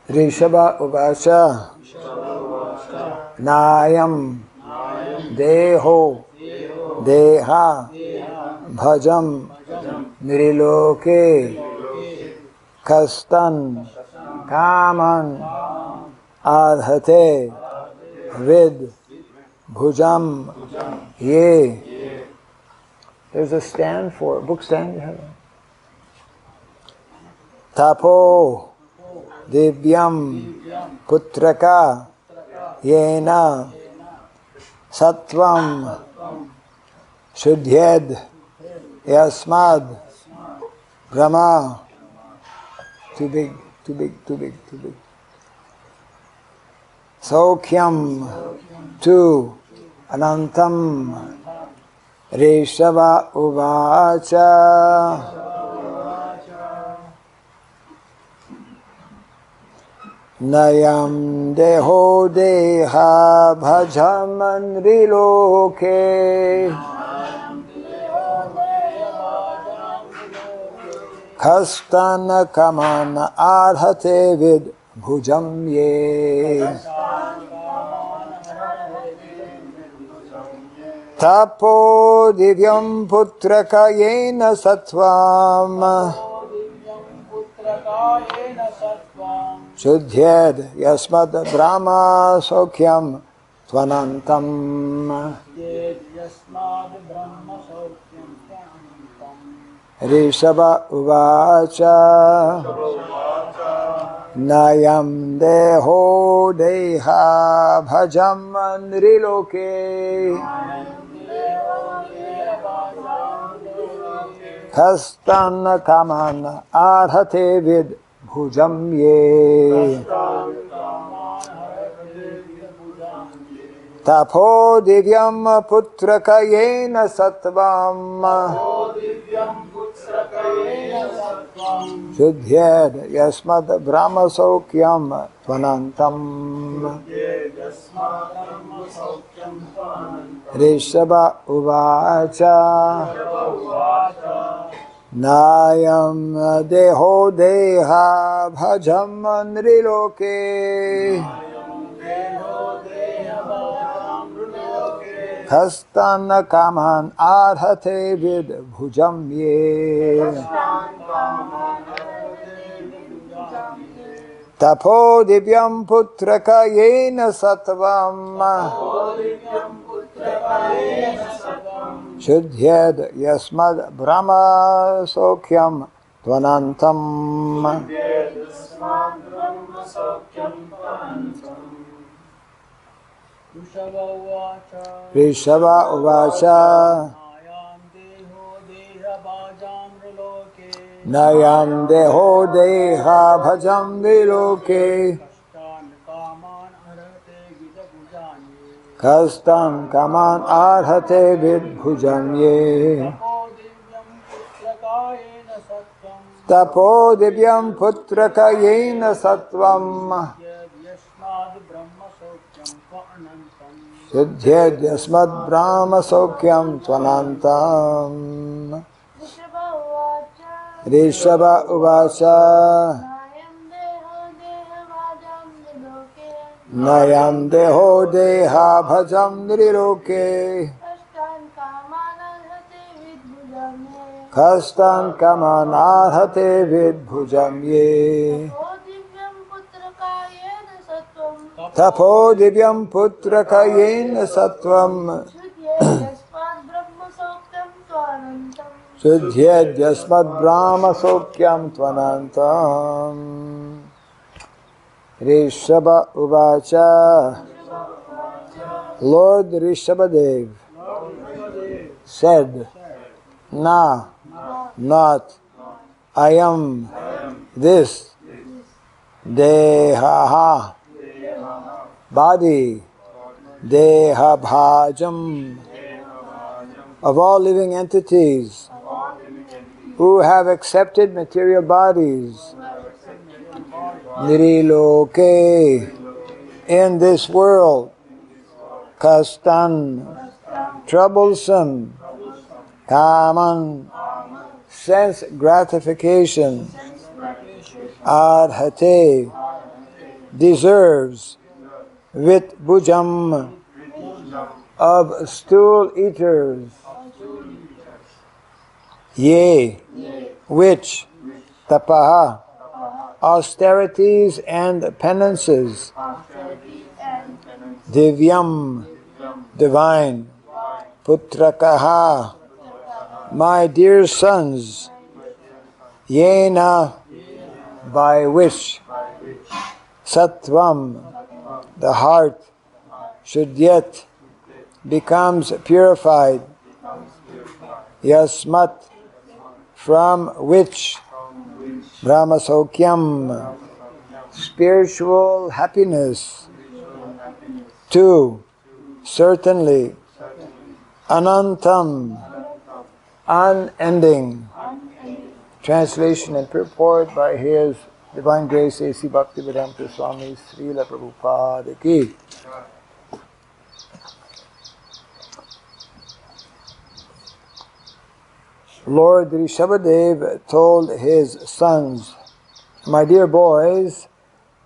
Rishabha Uvacha Nayam Deho Deha Bhajam Niriloke Kastan Kaman Adhate Vid Bhujam Ye. There's a stand for it. Book stand you have? Tapo Divyam Putraka Yena Sattvam Shuddhyed Yasmad Brahma. Too big. Saukyam Tu Anantam Reshava Uvacha Nayam Deho Deha Bhajaman Riloke Kastana Kamana Arhate Vid Bhujam Ye. Tapo Divyam Putraka Yena Sattvam Shuddhyed Yasmad Brahma Sokyam Tvanantam. Rishabha Uvacha Nayam Deho Deha Bhajam Nriloke Kastana Kamana Arhate Vid Bhujam Ye. Tapo Divyam Putraka Yena Sattvam Shuddhyed Yasmad Brahma Sokyam Tvanantam. Rishabha Uvacha Nayam Deho Deha Bhajam Nriloke Kastana Kaman Arhate Vid Bhujam Ye. Tapo Divyam Putraka Yena Sattvam Shuddhyed Yasmad Brahma Sokyam Tvanantam. Rishabha Uvacha Nayam Deho Deha Bhajam Viloke Kastan Kaman Arhate Vid Bhujam Ye. Tapo Divyam Putraka Yena Sattvam Shuddhyed Yasmad Brahma Sokyam Tvanantam. Rishabha Uvacha Nayam Deho Deha Bhajam Nriloke Kastan Kaman Arhate Vid Bhujam Ye. Tapo Divyam Putraka Yena Sattvam Shuddhyed Yasmad Brahma Sokyam Tvanantam. Rishabha Uvacha Lord Rishabhadev said, Na, not, I am this, Deha, body, Deha Bhajam, of all living entities who have accepted material bodies, Niriloke, in this world, Kastan, troublesome, Kaman, sense gratification, arhate, deserves, vit bhujam, of stool eaters, ye, which, tapaha, austerities and penances, divyam, divine, putrakaha, my dear sons, yena, by which, sattvam, the heart, should yet becomes purified, yasmat, from which, brahmasokyam, spiritual happiness, two, certainly, anantam, unending. Translation and purport by His Divine Grace A.C. Bhaktivedanta Swami Srila Prabhupada ki. Lord Rishabhadev told his sons, my dear boys,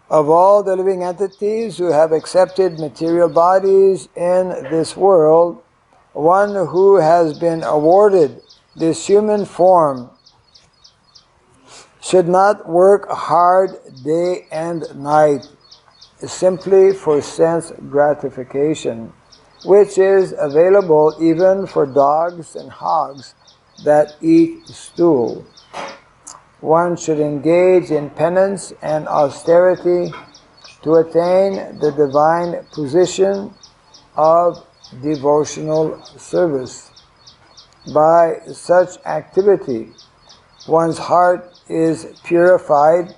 of all the living entities who have accepted material bodies in this world, one who has been awarded this human form should not work hard day and night simply for sense gratification, which is available even for dogs and hogs that eat stool. One should engage in penance and austerity to attain the divine position of devotional service. By such activity, one's heart is purified,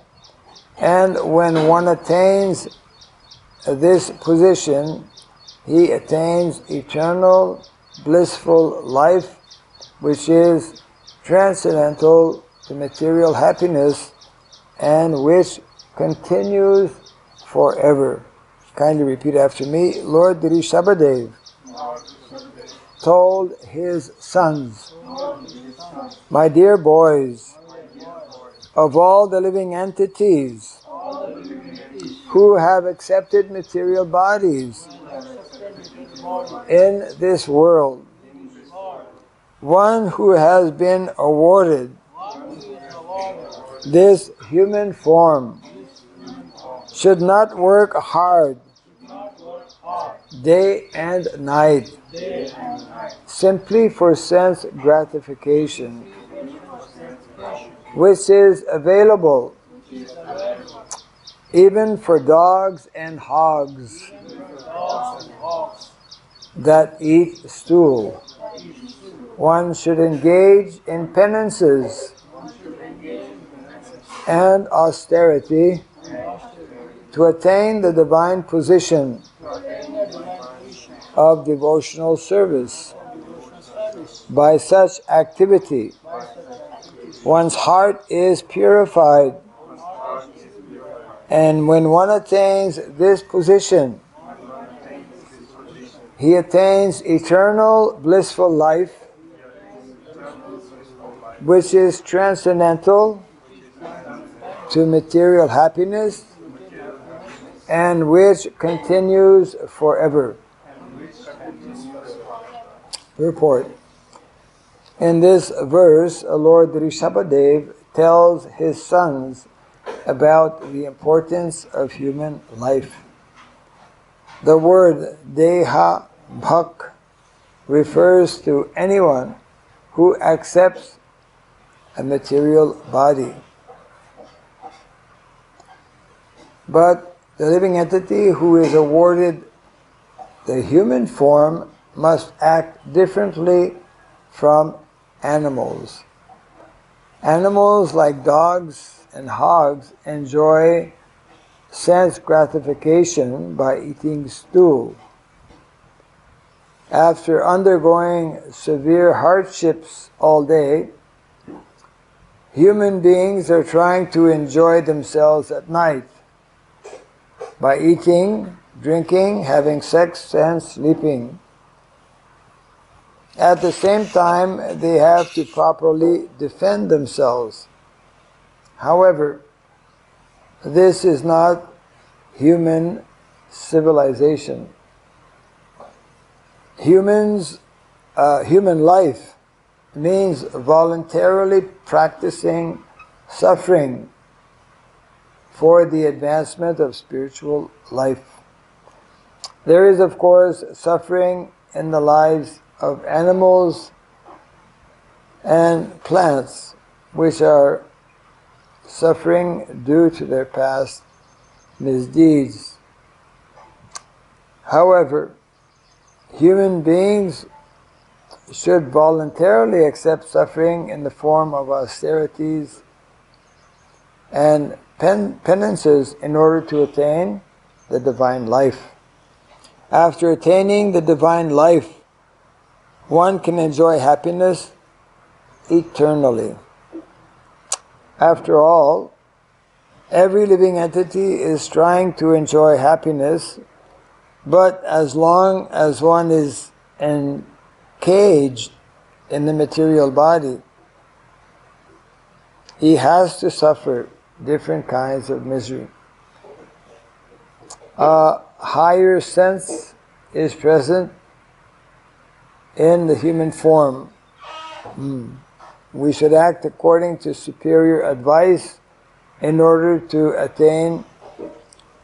and when one attains this position, he attains eternal, blissful life, which is transcendental to material happiness and which continues forever. Kindly repeat after me. Lord Rishabhadev told his sons, my dear boys, of all the living entities who have accepted material bodies in this world, one who has been awarded this human form should not work hard day and night simply for sense gratification, which is available even for dogs and hogs that eat stool. One should engage in penances and austerity to attain the divine position of devotional service. By such activity, one's heart is purified, and when one attains this position, he attains eternal blissful life, which is transcendental to material happiness and which continues forever. Report. In this verse, Lord Rishabhadev tells his sons about the importance of human life. The word deha bhak refers to anyone who accepts a material body. But the living entity who is awarded the human form must act differently from animals. Animals like dogs and hogs enjoy sense gratification by eating stool. After undergoing severe hardships all day, human beings are trying to enjoy themselves at night by eating, drinking, having sex, and sleeping. At the same time, they have to properly defend themselves. However, this is not human civilization. Human life means voluntarily practicing suffering for the advancement of spiritual life. There is, of course, suffering in the lives of animals and plants, which are suffering due to their past misdeeds. However, human beings should voluntarily accept suffering in the form of austerities and penances in order to attain the divine life. After attaining the divine life, one can enjoy happiness eternally. After all, every living entity is trying to enjoy happiness, but as long as one is encaged in the material body, he has to suffer different kinds of misery. A higher sense is present in the human form. We should act according to superior advice in order to attain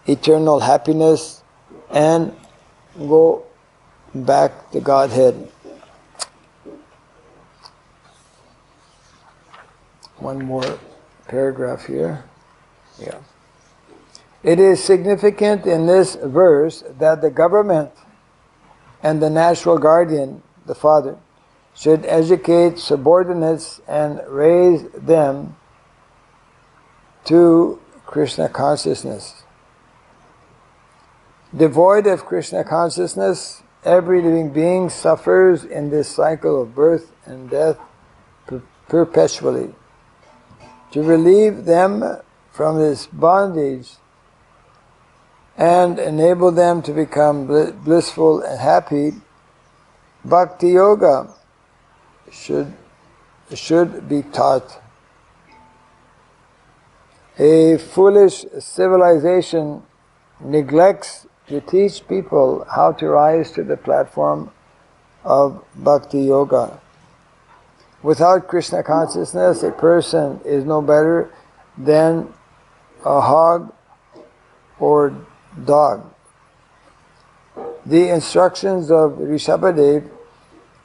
eternal happiness and go back to Godhead. One more paragraph here. Yeah. It is significant in this verse that the government and the natural guardian, the father, should educate subordinates and raise them to Krishna consciousness. Devoid of Krishna consciousness, every living being suffers in this cycle of birth and death perpetually. To relieve them from this bondage and enable them to become blissful and happy, Bhakti Yoga should be taught. A foolish civilization neglects to teach people how to rise to the platform of Bhakti Yoga. Without Krishna consciousness, a person is no better than a hog or dog. The instructions of Rishabhadev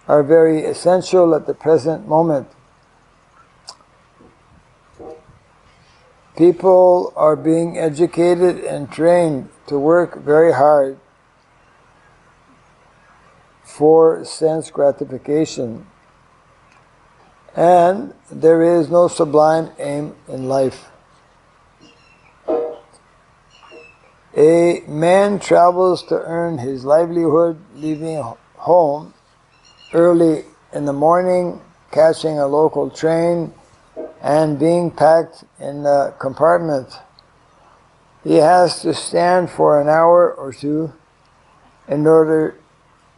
are very essential at the present moment. People are being educated and trained to work very hard for sense gratification, and there is no sublime aim in life. A man travels to earn his livelihood, leaving home early in the morning, catching a local train, and being packed in a compartment. He has to stand for an hour or two in order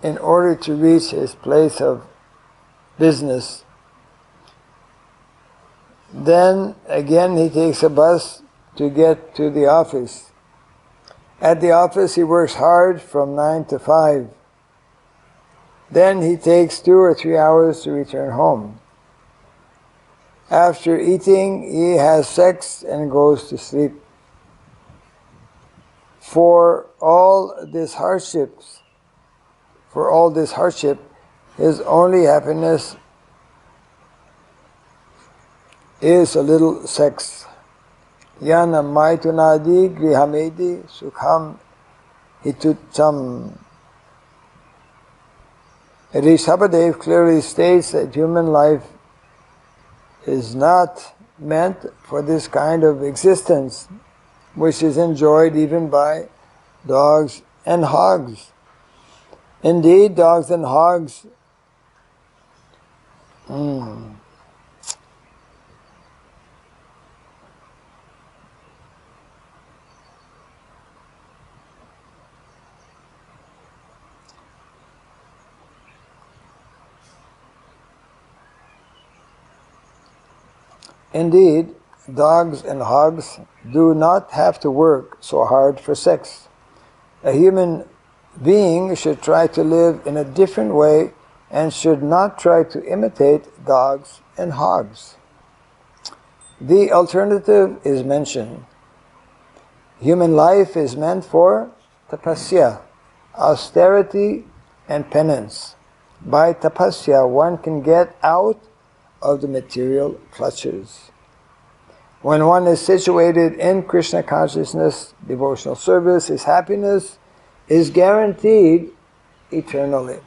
to reach his place of business. Then again he takes a bus to get to the office. At the office he works hard from 9 to 5. Then he takes 2 or 3 hours to return home. After eating, he has sex and goes to sleep. For all this hardship, his only happiness is a little sex. Yana maitunadi grihamedi sukham hitucham. Rishabhadev clearly states that human life is not meant for this kind of existence, which is enjoyed even by dogs and hogs. Indeed, dogs and hogs Indeed, dogs and hogs do not have to work so hard for sex. A human being should try to live in a different way and should not try to imitate dogs and hogs. The alternative is mentioned. Human life is meant for tapasya, austerity and penance. By tapasya, one can get out of the material clutches. When one is situated in Krishna consciousness, devotional service, his happiness is guaranteed eternally.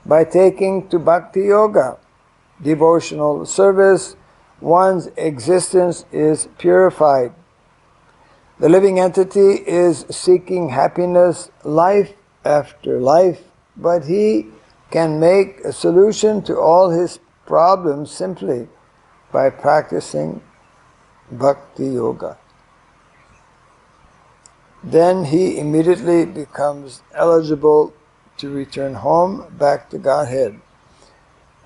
By taking to bhakti yoga, devotional service, one's existence is purified. The living entity is seeking happiness life after life, but he can make a solution to all his problems simply by practicing bhakti yoga. Then he immediately becomes eligible to return home back to Godhead.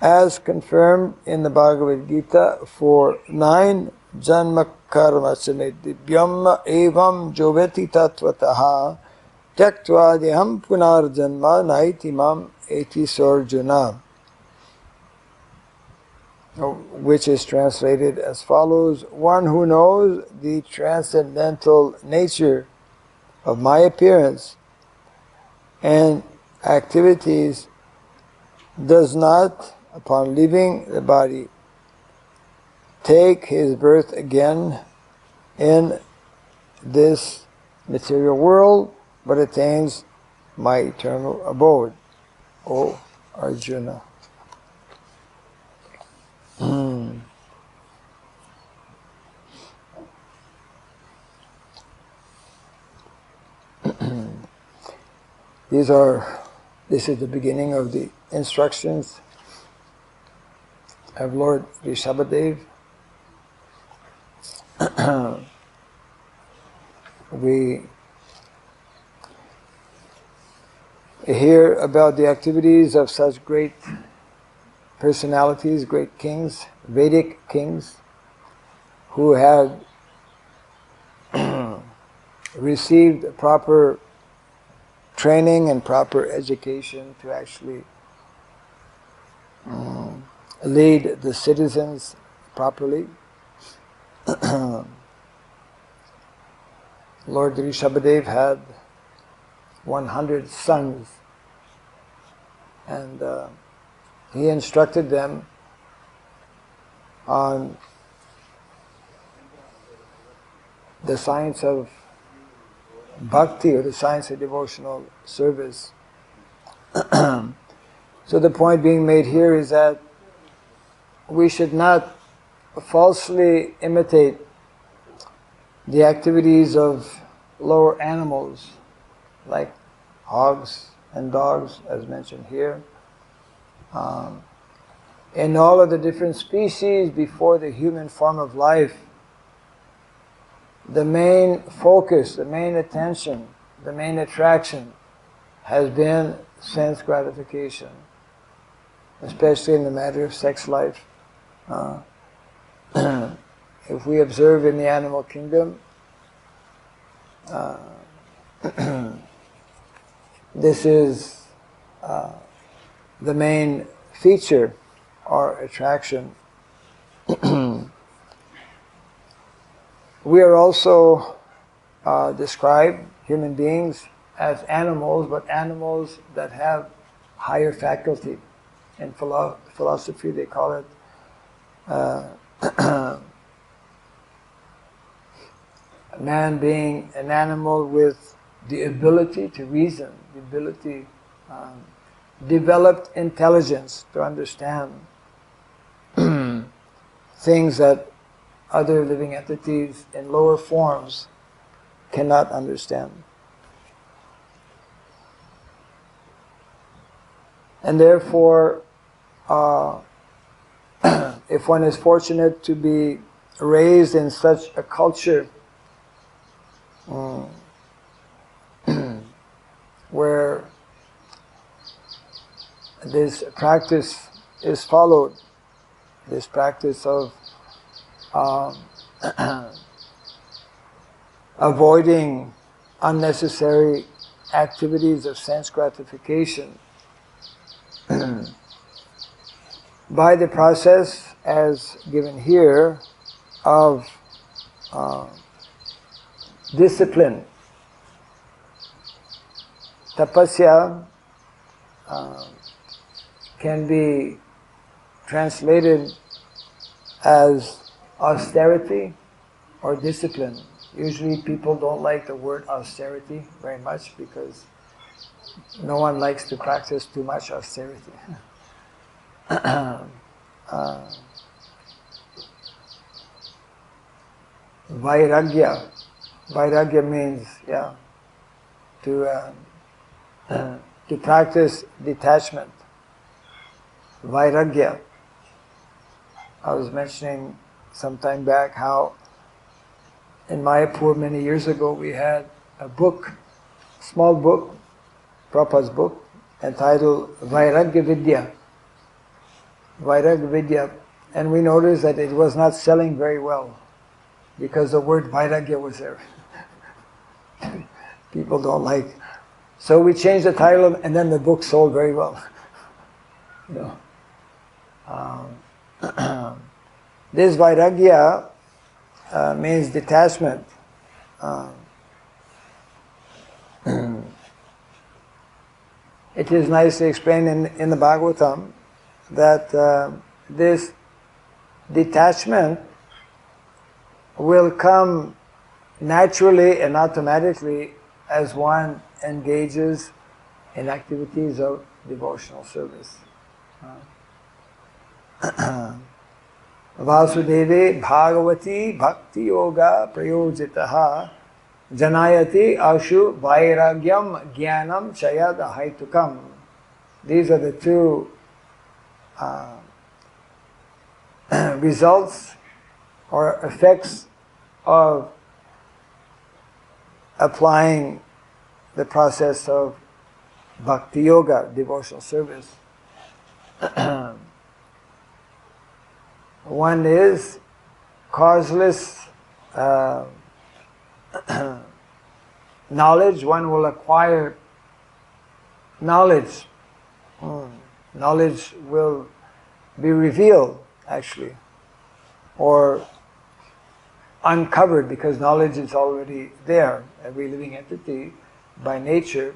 As confirmed in the Bhagavad Gita 4:9, Janma karma samedibhyam evam joveti tatvataha tyaktva deham punar janma naiti mam eti sorjuna, which is translated as follows: one who knows the transcendental nature of my appearance and activities does not, upon leaving the body, take his birth again in this material world, but attains my eternal abode, O Arjuna. This is the beginning of the instructions of Lord Rishabhadev. We hear about the activities of such great personalities, great kings, Vedic kings, who had received proper training and proper education to actually lead the citizens properly. Lord Rishabhadev had 100 sons, and he instructed them on the science of bhakti, or the science of devotional service. So the point being made here is that we should not falsely imitate the activities of lower animals like hogs and dogs, as mentioned here. In all of the different species before the human form of life, the main focus, the main attention, the main attraction has been sense gratification, especially in the matter of sex life. If we observe in the animal kingdom, this is the main feature or attraction. We are also described, human beings, as animals, but animals that have higher faculty. In philosophy they call it man being an animal with the ability to reason, the ability, developed intelligence to understand things that other living entities in lower forms cannot understand. And therefore, if one is fortunate to be raised in such a culture where this practice is followed, this practice of um, avoiding unnecessary activities of sense gratification by the process, as given here, of discipline. Tapasya can be translated as austerity or discipline. Usually people don't like the word austerity very much because no one likes to practice too much austerity. Vairagya. Vairagya means, to practice detachment. Vairagya. I was mentioning some time back how in Mayapur many years ago we had a book, small book, Prabhupada's book, entitled Vairagya Vidya. Vairagya Vidya. And we noticed that it was not selling very well because the word Vairagya was there. People don't like. So we changed the title and then the book sold very well. This Vairagya means detachment. It is nicely explained in the Bhagavatam that this detachment will come naturally and automatically as one engages in activities of devotional service. Vasudeve Bhagavati Bhakti Yoga Prayojitaha Janayati Ashu Vairagyam Gyanam Chayad Haitukam. These are the two results or effects of applying the process of bhakti yoga, devotional service. One is causeless knowledge. One will acquire knowledge. Knowledge will be revealed, actually, or uncovered, because knowledge is already there. Every living entity, by nature,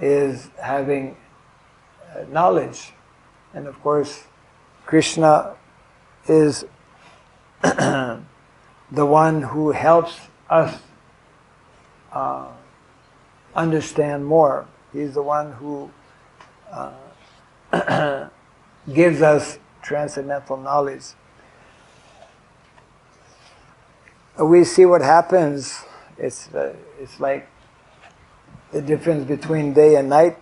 is having knowledge. And of course, Krishna is the one who helps us understand more. He's the one who gives us transcendental knowledge. We see what happens. It's like the difference between day and night.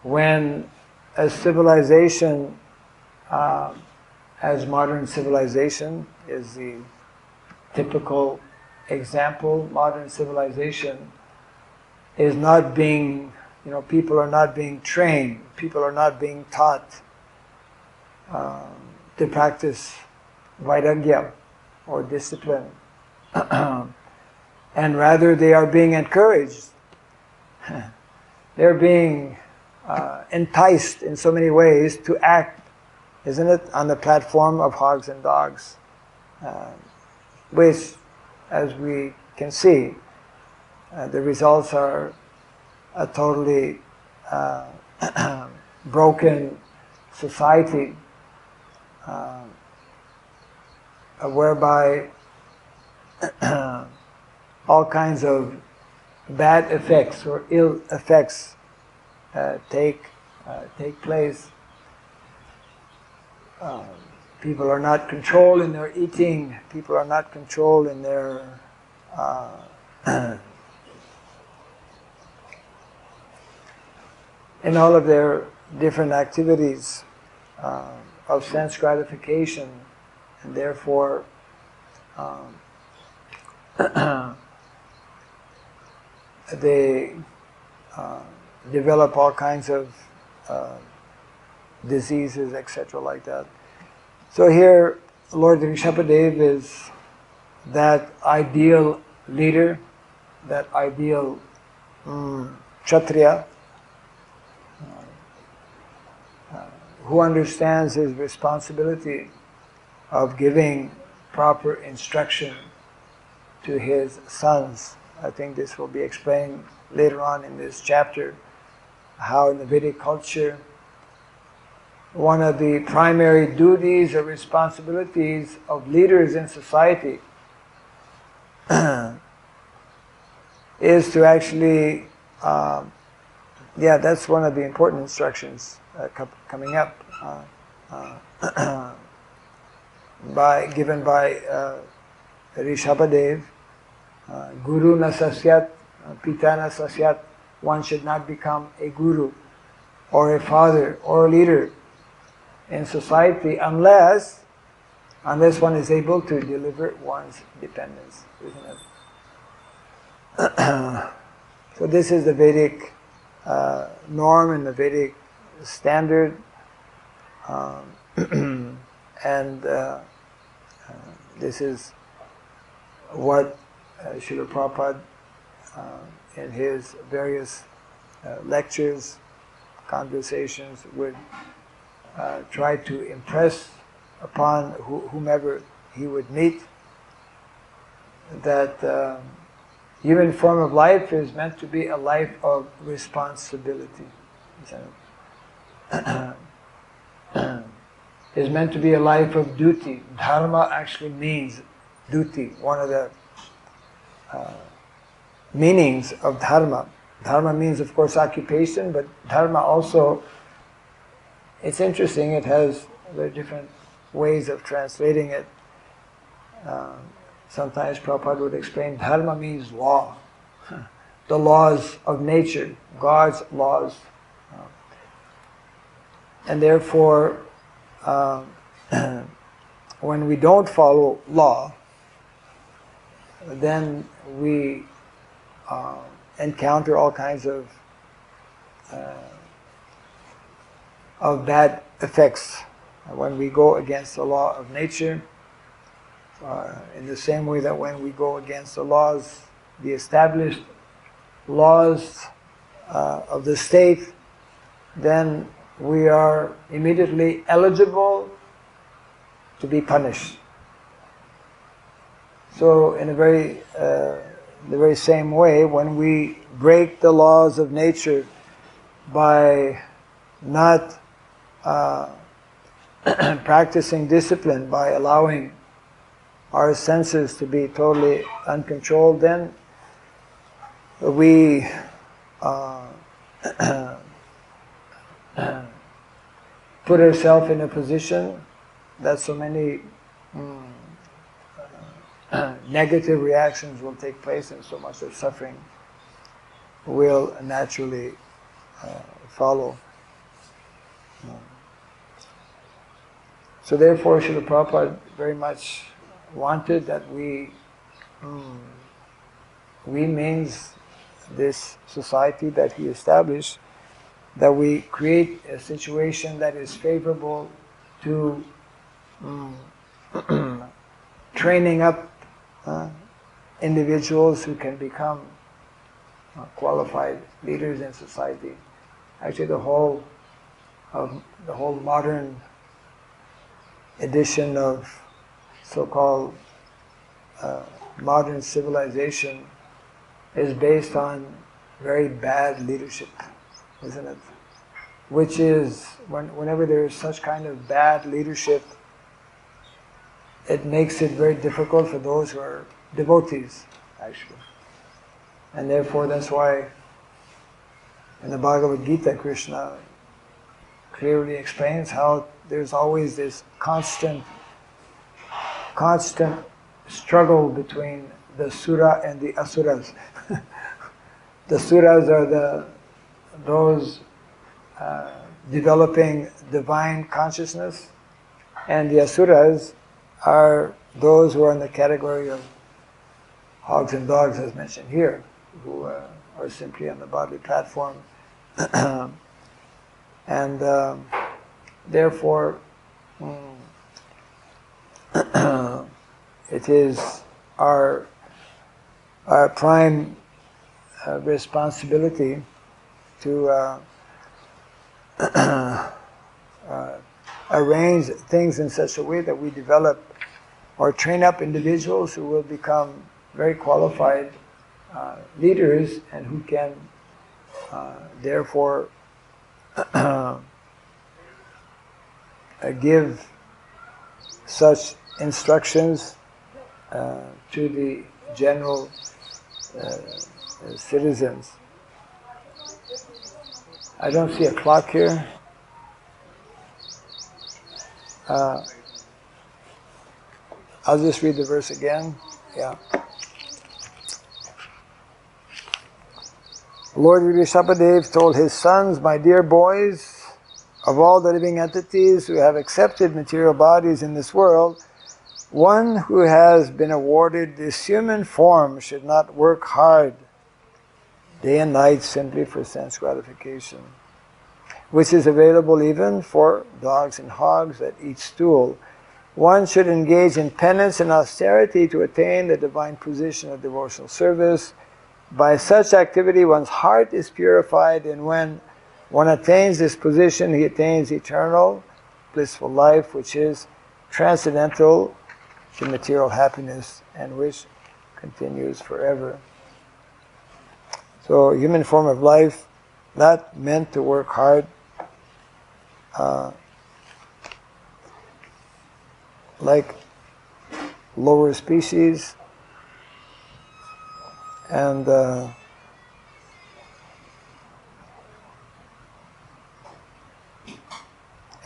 When a civilization, as modern civilization is the typical example, modern civilization is not being, people are not being trained, people are not being taught to practice vairagya or discipline. And rather they are being encouraged. They're being enticed in so many ways to act, isn't it, on the platform of hogs and dogs, which, as we can see, the results are a totally broken society, whereby all kinds of bad effects or ill effects take place. People are not controlled in their eating. People are not controlled in their in all of their different activities of sense gratification, and therefore they develop all kinds of diseases, etc., like that. So here Lord Rishabhadev is that ideal leader, that ideal Kshatriya, who understands his responsibility of giving proper instruction to his sons. I think this will be explained later on in this chapter, how in the Vedic culture, one of the primary duties or responsibilities of leaders in society is to actually, that's one of the important instructions coming up, given by Rishabhadev. Guru na sasyat, pita na sasyat. One should not become a guru or a father or a leader in society unless one is able to deliver one's dependence, isn't it? So this is the Vedic norm and the Vedic standard, and this is what Srila Prabhupada in his various lectures, conversations would try to impress upon whomever he would meet, that human form of life is meant to be a life of responsibility. Is meant to be a life of duty. Dharma actually means duty. One of the meanings of dharma. Dharma means, of course, occupation, but dharma also, it's interesting, it has very different ways of translating it. Sometimes Prabhupada would explain dharma means law, the laws of nature, God's laws. And therefore, when we don't follow law, then we encounter all kinds of bad effects. When we go against the law of nature, in the same way that when we go against the laws, the established laws of the state, then we are immediately eligible to be punished. So in the very same way, when we break the laws of nature by not practicing discipline, by allowing our senses to be totally uncontrolled, then we put ourselves in a position that so many negative reactions will take place, and so much of suffering will naturally follow. So therefore, Srila Prabhupada very much wanted that we means this society that he established, that we create a situation that is favorable to training up individuals who can become qualified leaders in society. Actually, the whole modern edition of so-called modern civilization is based on very bad leadership, isn't it? Which is, whenever there is such kind of bad leadership, it makes it very difficult for those who are devotees, actually. And therefore, that's why in the Bhagavad Gita, Krishna clearly explains how there's always this constant struggle between the Sura and the Asuras. The Suras are those developing divine consciousness, and the Asuras are those who are in the category of hogs and dogs, as mentioned here, who are simply on the bodily platform. And therefore, it is our prime responsibility to arrange things in such a way that we develop or train up individuals who will become very qualified leaders and who can therefore give such instructions to the general citizens. I don't see a clock here. I'll just read the verse again. Yeah. Lord Rishabhadev told his sons, "My dear boys, of all the living entities who have accepted material bodies in this world, one who has been awarded this human form should not work hard day and night simply for sense gratification, which is available even for dogs and hogs that eat stool. One should engage in penance and austerity to attain the divine position of devotional service. By such activity one's heart is purified, and when one attains this position, he attains eternal, blissful life, which is transcendental to material happiness and which continues forever." So, human form of life, not meant to work hard, like lower species, and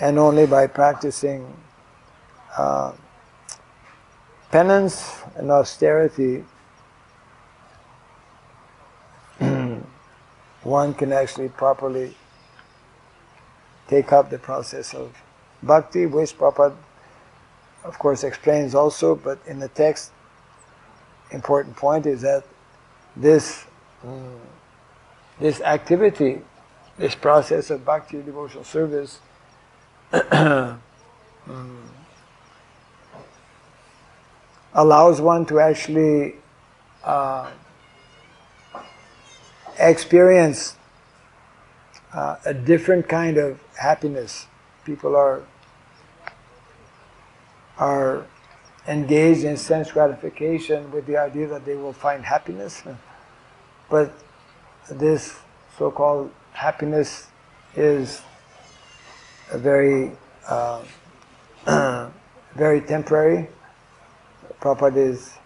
only by practicing penance and austerity one can actually properly take up the process of bhakti, which Prabhupada of course explains also, but in the text, important point is that this activity, this process of bhakti devotional service allows one to actually experience a different kind of happiness. People are engaged in sense gratification with the idea that they will find happiness, but this so-called happiness is a very very temporary. Prabhupada is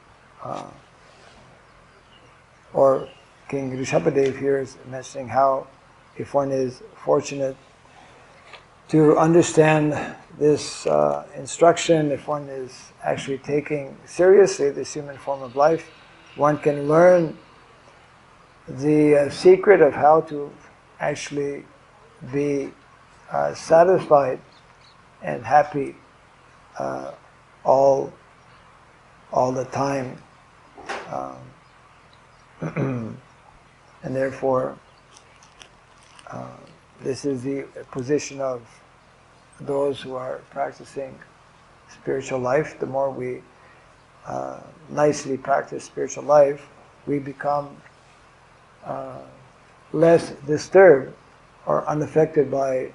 or King Rishabhadev here is mentioning how if one is fortunate to understand this instruction, if one is actually taking seriously this human form of life, one can learn the secret of how to actually be satisfied and happy all the time. And therefore, this is the position of those who are practicing spiritual life. The more we nicely practice spiritual life, we become less disturbed or unaffected by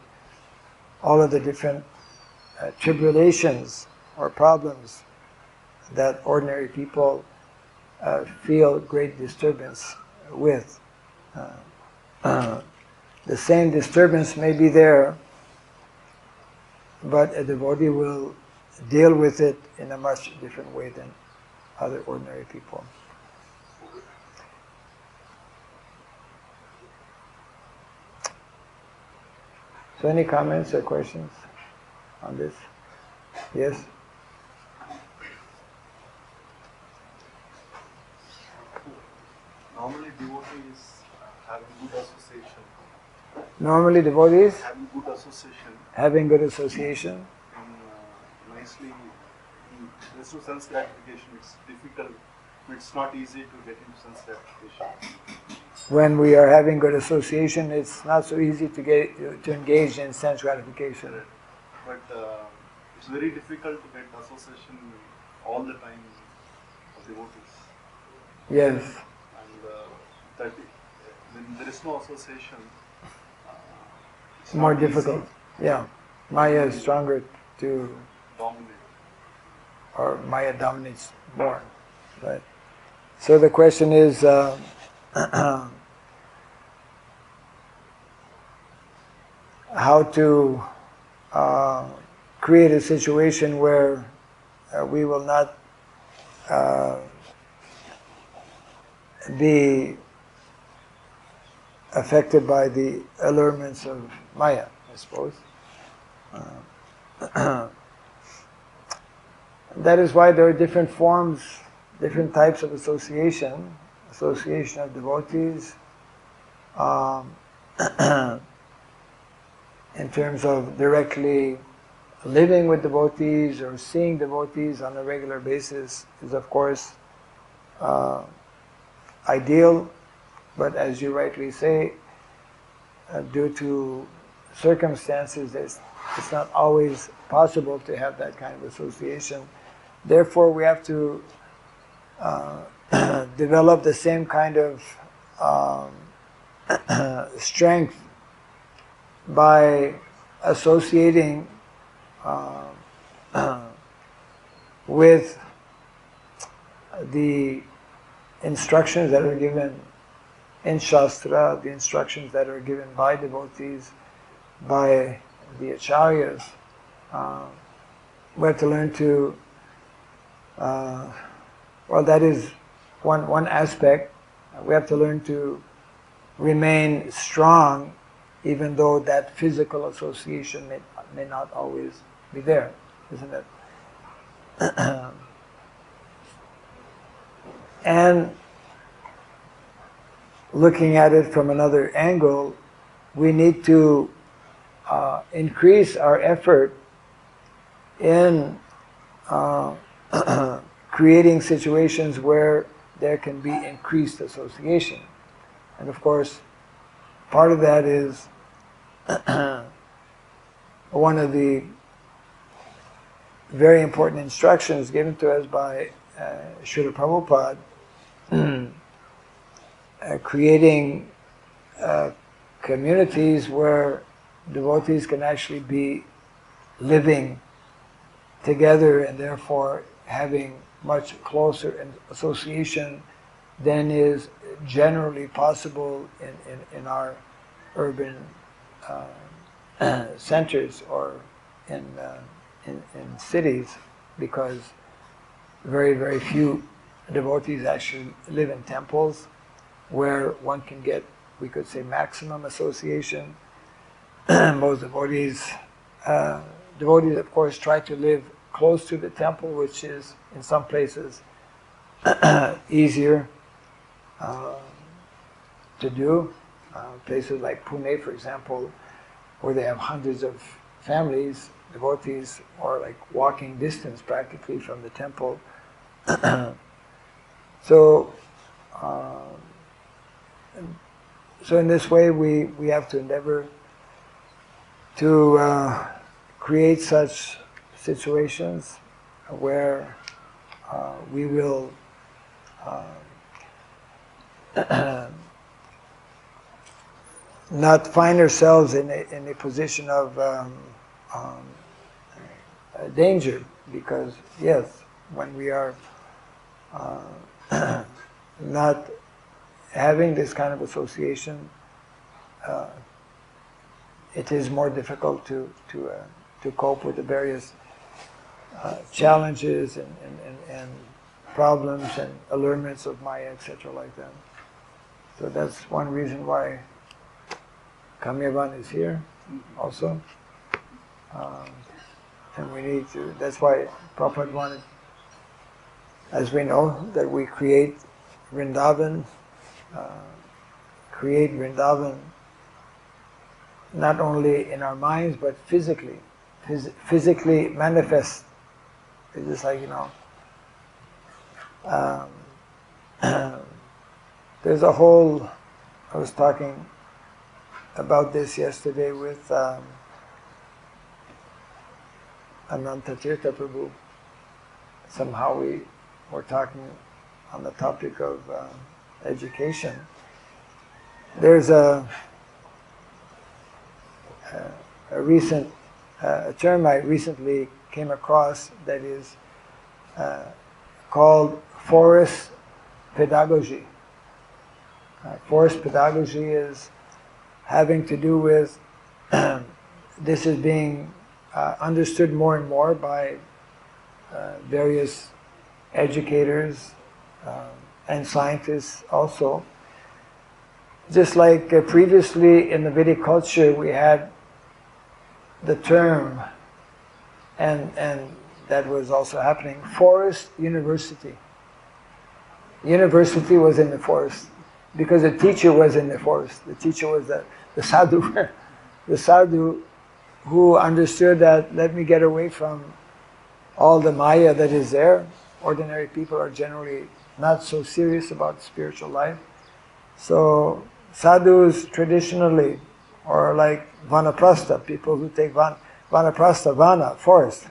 all of the different tribulations or problems that ordinary people feel great disturbance with. The same disturbance may be there, but a devotee will deal with it in a much different way than other ordinary people. So any comments or questions on this? Yes? Normally devotees having good association. Normally devotees Having good association. Having good association. And nicely, there's no sense gratification. It's difficult. It's not easy to get into sense gratification. When we are having good association, it's not so easy to engage in sense gratification. But it's very difficult to get association all the time devotees. Yes. And that when there is no association, it's More not difficult. easy. Yeah. Maya is stronger to, Dominate. or Maya dominates more. Right. So the question is, how to create a situation where we will not be affected by the allurements of Maya, I suppose. That is why there are different forms, different types of association of devotees, in terms of directly living with devotees or seeing devotees on a regular basis is of course ideal, but as you rightly say, due to circumstances, it's not always possible to have that kind of association. Therefore, we have to develop the same kind of strength by associating with the instructions that are given in Shastra, the instructions that are given by devotees, by the acharyas. We have to learn to, well, that is one aspect. We have to learn to remain strong even though that physical association may not always be there, isn't it? And looking at it from another angle, we need to increase our effort in creating situations where there can be increased association. And of course, part of that is one of the very important instructions given to us by Srila Prabhupada, creating communities where devotees can actually be living together and therefore having much closer association than is generally possible in our urban centers or in cities, because very, very few devotees actually live in temples where one can get, we could say, maximum association. Most devotees, of course, try to live close to the temple, which is in some places easier to do. Places like Pune, for example, where they have hundreds of families, devotees, or like walking distance practically from the temple. So in this way, we have to endeavor to create such situations where we will not find ourselves in a position of danger, because yes, when we are not having this kind of association, it is more difficult to cope with the various challenges and problems and allurements of Maya, etc. like that. So that's one reason why Kamyavana is here also. And we need to, that's why Prabhupada wanted, as we know, that we create Vrindavan not only in our minds but physically manifest. It's just like, there's a whole, I was talking about this yesterday with Ananta Tirtha Prabhu. somehow we were talking on the topic of education. There's a recent term I recently came across that is called forest pedagogy. Forest pedagogy is having to do with this is being understood more and more by various educators and scientists also. Just like previously in the Vedic culture we had the term, and that was also happening, forest university. University was in the forest because the teacher was in the forest. The teacher was the sadhu, the sadhu who understood that let me get away from all the maya that is there. Ordinary people are generally not so serious about spiritual life. So sadhus traditionally, or like vanaprastha, people who take vanaprastha, vana, forest,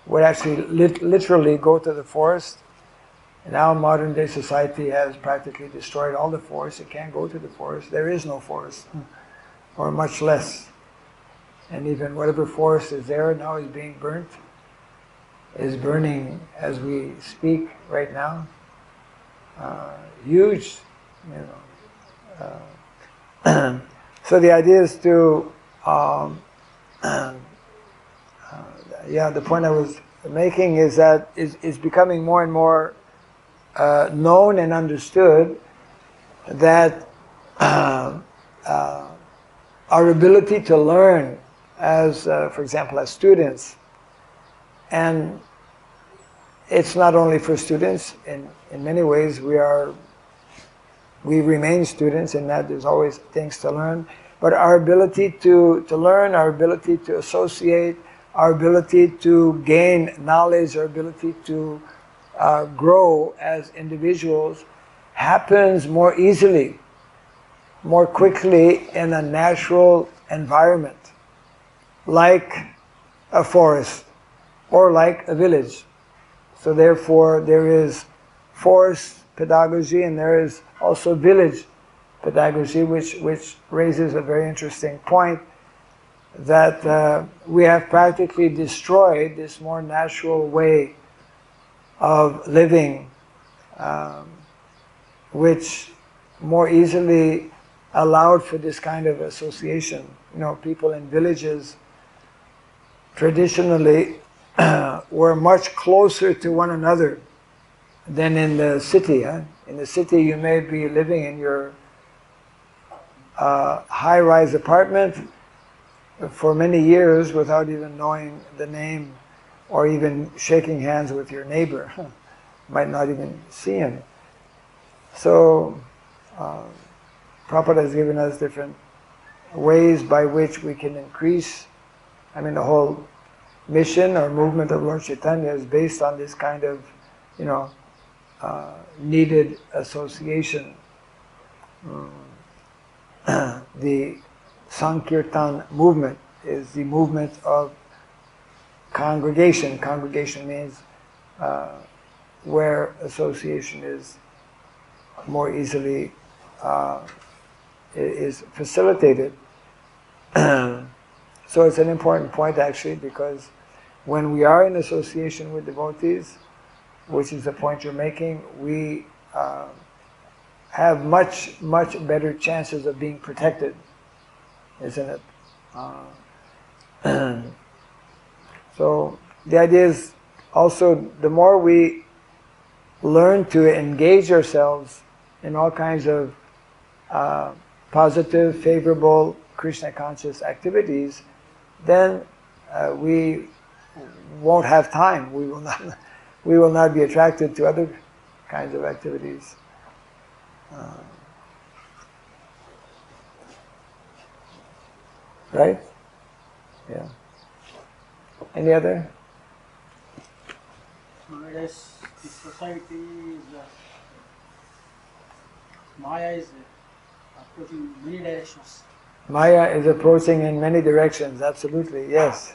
would actually literally go to the forest. Now modern day society has practically destroyed all the forests. You can't go to the forest. There is no forest, or much less. And even whatever forest is there now is being burnt, is burning as we speak right now. Huge, so the idea is to, the point I was making is that it's becoming more and more known and understood that our ability to learn as, for example, as students, and it's not only for students, in many ways we remain students in that there's always things to learn, but our ability to learn, our ability to associate, our ability to gain knowledge, our ability to grow as individuals happens more easily, more quickly in a natural environment, like a forest or like a village. So therefore there is forest pedagogy and there is also village pedagogy, which raises a very interesting point that we have practically destroyed this more natural way of living, which more easily allowed for this kind of association. People in villages traditionally were much closer to one another than in the city. In the city you may be living in your high-rise apartment for many years without even knowing the name or even shaking hands with your neighbor. Might not even see him. So Prabhupada has given us different ways by which we can increase. The whole mission or movement of Lord Chaitanya is based on this kind of, needed association. The Sankirtan movement is the movement of congregation. Congregation means where association is more easily is facilitated. So it's an important point actually, because when we are in association with devotees, which is the point you're making, we have much, much better chances of being protected, isn't it? So the idea is also the more we learn to engage ourselves in all kinds of positive, favorable, Krishna conscious activities, then we won't have time. We will not be attracted to other kinds of activities. Right? Yeah. Any other? Nowadays, the society is Maya is approaching many directions. Maya is approaching in many directions, absolutely, yes.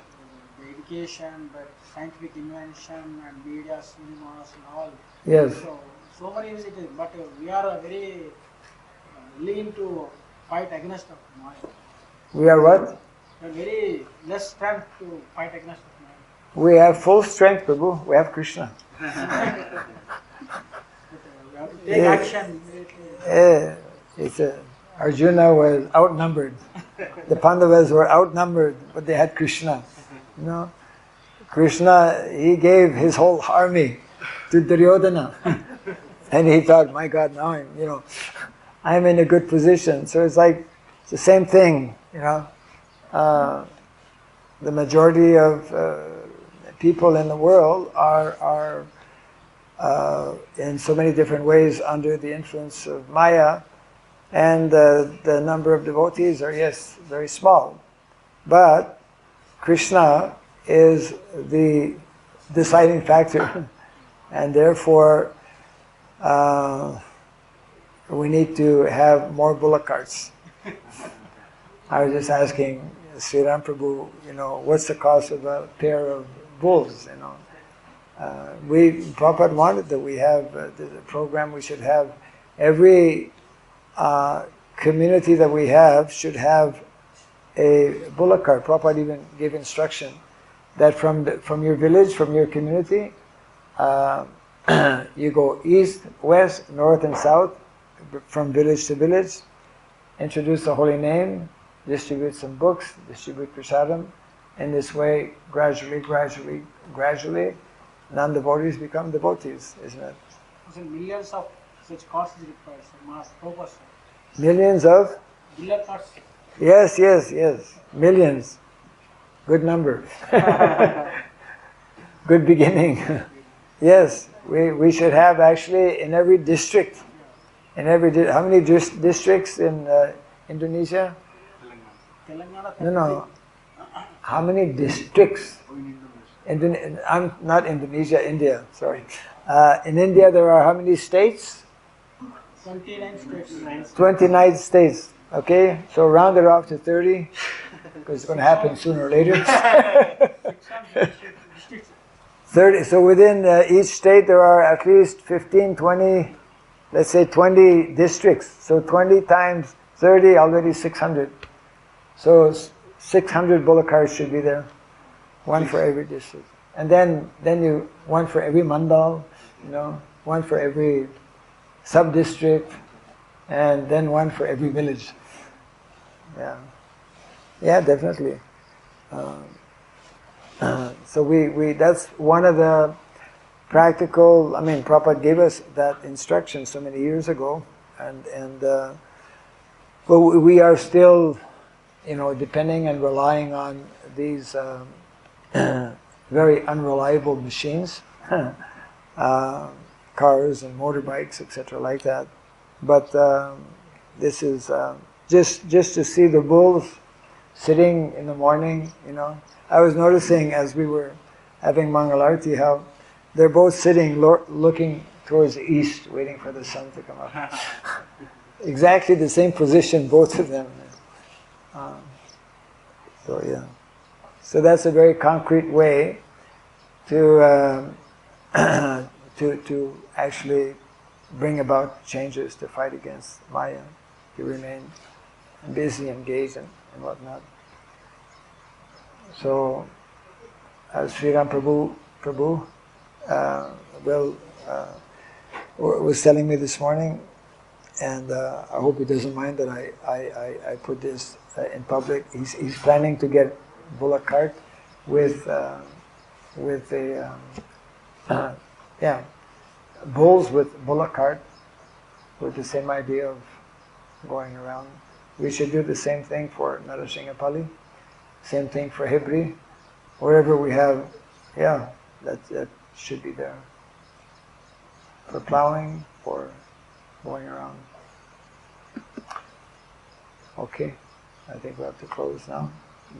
The education, but scientific invention and media, cinemas and all. Yes. So many visitors, but we are very lean to fight against of Maya. We are what? We are very less strength to fight against of Maya. We have full strength, Prabhu. We have Krishna. But, we have to take action immediately. Arjuna was outnumbered. The Pandavas were outnumbered, but they had Krishna. You know, Krishna, he gave his whole army to Duryodhana, and he thought, "My God, now I'm in a good position." So it's like it's the same thing. The majority of people in the world are in so many different ways under the influence of Maya. And the number of devotees are, yes, very small. But Krishna is the deciding factor. And therefore, we need to have more bullock carts. I was just asking Sri Ram Prabhu, what's the cost of a pair of bulls? Prabhupada wanted that we have the program. We should have every community that we have should have a bullock cart. Prabhupada even gave instruction that from your village, from your community, you go east, west, north and south, from village to village, introduce the holy name, distribute some books, distribute prasadam. In this way, gradually, non-devotees become devotees, isn't it? So millions of such costs required, so mass purpose. Millions of? Billion costs. Yes. Millions. Good number. Good beginning. Yes, we should have actually in every district. How many districts in Indonesia? Telangana. No. How many districts? I'm not Indonesia, India, sorry. In India there are how many states? 29 states. 29 states. Okay, so round it off to 30, because it's going to happen sooner or later. 30. So within each state there are at least 15, 20, let's say 20 districts. So 20 times 30, already 600. So 600 bullock carts should be there. One for every district. And then one for every mandal, one for every sub-district, and then one for every village. Yeah, definitely. So we that's one of the practical, Prabhupada gave us that instruction so many years ago, but we are still, depending and relying on these very unreliable machines, cars and motorbikes, etc., like that. But this is just to see the bulls sitting in the morning. I was noticing as we were having Mangalarti how they're both sitting looking towards the east, waiting for the sun to come up. Exactly the same position, both of them. So that's a very concrete way to actually bring about changes, to fight against Maya, to remain busy, engaged, and whatnot. So, as Sri Ram Prabhu was telling me this morning, and I hope he doesn't mind that I put this in public. He's planning to get bullock cart with bulls with bullock cart, with the same idea of going around. We should do the same thing for Narasingapalli, same thing for Hibri, wherever we have, that should be there. For plowing, for going around. Okay, I think we have to close now.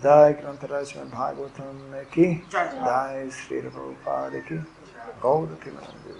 Jai Srimad Bhagavatam ki, Jai Srila Prabhupada ki, Gaur Ki Mandir.